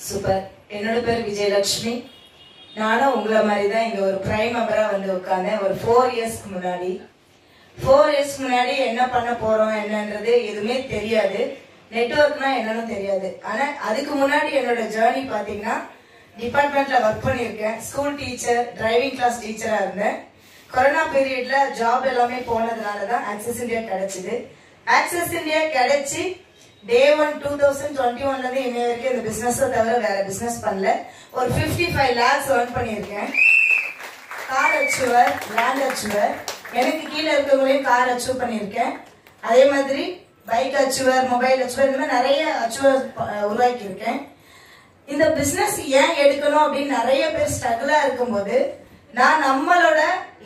Super. என்னோட பேர் விஜயலட்சுமி. நானும் உங்களை மாதிரி தான் இங்கே ஒரு பிரைம் மெம்பரா வந்து உட்காந்தேன் ஒரு 4 இயர்ஸ்க்கு முன்னாடி. 4 இயர்ஸ்க்கு முன்னாடி என்ன பண்ண போறோம் என்னன்றது எதுவுமே தெரியாது. நெட்வொர்க்னா என்னன்னு தெரியாது. ஆனா அதுக்கு முன்னாடி என்னோட ஜேர்னி பாத்தீங்கன்னா டிபார்ட்மெண்ட்ல ஒர்க் பண்ணியிருக்கேன். ஸ்கூல் டீச்சர், டிரைவிங் கிளாஸ் டீச்சரா இருந்தேன். கொரோனா பீரியட்ல ஜாப் எல்லாமே போனதுனாலதான் ஆக்சஸ் இந்தியா கிடைச்சது. ஆக்சஸ் இந்தியா கிடைச்சி Day 1 2021ல இருந்து இன்னை வரைக்கும் இந்த பிசினஸ் தவிர வேற பிசினஸ் பண்ணல. ஒரு 55 lakhs earn பண்ணியிருக்கேன். கார் அச்சீவர், லேண்ட் அச்சீவர், எனக்கு கீழே இருக்கவங்களையும் கார் அச்சீவ் பண்ணியிருக்கேன். அதே மாதிரி பைக் அச்சீவர், மொபைல் அச்சீவர், இந்த மாதிரி நிறைய அச்சீவர் உருவாக்கி இருக்கேன். இந்த பிசினஸ் ஏன் எடுக்கணும் அப்படின்னு நிறைய பேர் ஸ்ட்ரகிளா இருக்கும்போது நான் நம்மளோட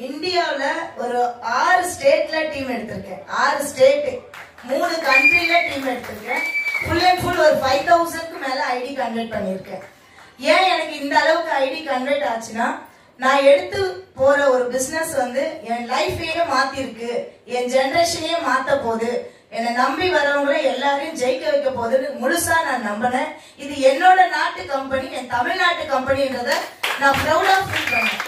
இந்தியாவில ஒரு 6 ஸ்டேட்ல டீம் எடுத்திருக்கேன். 6 ஸ்டேட் 3 கண்ட்ரில டீம் எடுத்திருக்கேன். ஃபுல் அண்ட் ஃபுல் ஒரு 5000க்கு மேல ஐடி கன்வெர்ட் பண்ணிருக்கேன். ஏன் எனக்கு இந்த அளவுக்கு ஐடி கன்வெர்ட் ஆச்சுன்னா நான் எடுத்து போற ஒரு பிசினஸ் வந்து என் லைஃபையே மாத்திருக்கு, என் ஜெனரேஷனையே மாத்த போகுது, என்னை நம்பி வரவங்களை எல்லாரையும் ஜெயிக்க வைக்க போகுதுன்னு முழுசா நான் நம்பினேன். இது என்னோட நாட்டு கம்பெனி, என் தமிழ்நாட்டு கம்பெனின்றத நான் ப்ரௌடா ஃபீல் பண்ணேன்.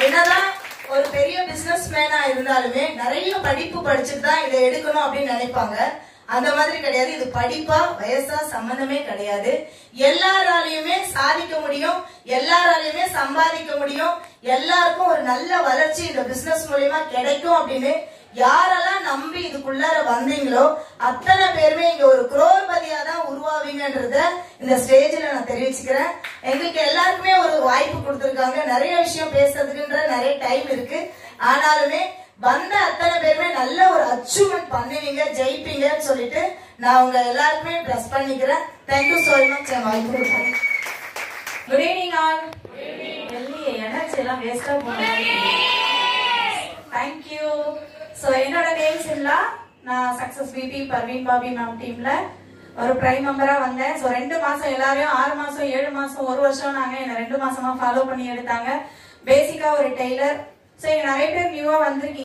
என்னதான் ஒரு பெரிய பிசினஸ் மேனா இருந்தாலுமே நிறைய படிப்பு படிச்சுட்டு தான் இதை எடுக்கணும் அப்படின்னு நினைப்பாங்க. அந்த மாதிரி கிடையாது. இது படிப்பா வயசா சம்பந்தமே கிடையாது. எல்லாராலையுமே சாதிக்க முடியும், எல்லாராலையுமே சம்பாதிக்க முடியும், எல்லாருக்கும் ஒரு நல்ல வளர்ச்சி இந்த பிசினஸ் மூலியமா கிடைக்கும் அப்படின்னு யாரெல்லாம் நம்பி இதுக்குள்ளார வந்தீங்களோ அத்தனை பேருமே இங்க ஒரு குரோர்பதியா தான் உருவாவீங்கன்றத இந்த ஸ்டேஜ்ல நான் தெரிவிச்சுக்கிறேன். எங்களுக்கு எல்லாருக்குமே ஒரு வாய்ப்பு கொடுத்திருக்காங்க. நிறைய விஷயம் பேசுறதுக்குன்ற நிறைய டைம் இருக்கு. ஆனாலுமே வந்த அத்தனை பேருமே நல்ல ஒரு அச்சீவ்மெண்ட் பண்ணுவீங்க, ஜெயிப்பீங்கன்னு சொல்லிட்டு நான் உங்க எல்லாருக்குமே ப்ளஸ் பண்ணிக்கிறேன். Thank you so much. வாய்ப்பு. Good evening all. எனர்ஜி எல்லாம் வேஸ்டா போனேன். தேங்க்யூ. ஸோ என்னோட நேம் சில்லா. நான் success BB Parveen Babi ma'am டீம்ல ஒரு பிரைம் மெம்பரா வந்தேன். ஸோ 2 மாசம் எல்லாரையும் 6 மாசம் 7 மாசம் 1 வருஷம் நாங்க என்ன 2 மாசமா ஃபாலோ பண்ணி எடுத்தாங்க. பேசிக்கா ஒரு டெய்லர். ஸோ நிறைய பேர் நியூவா வந்திருக்கீங்க.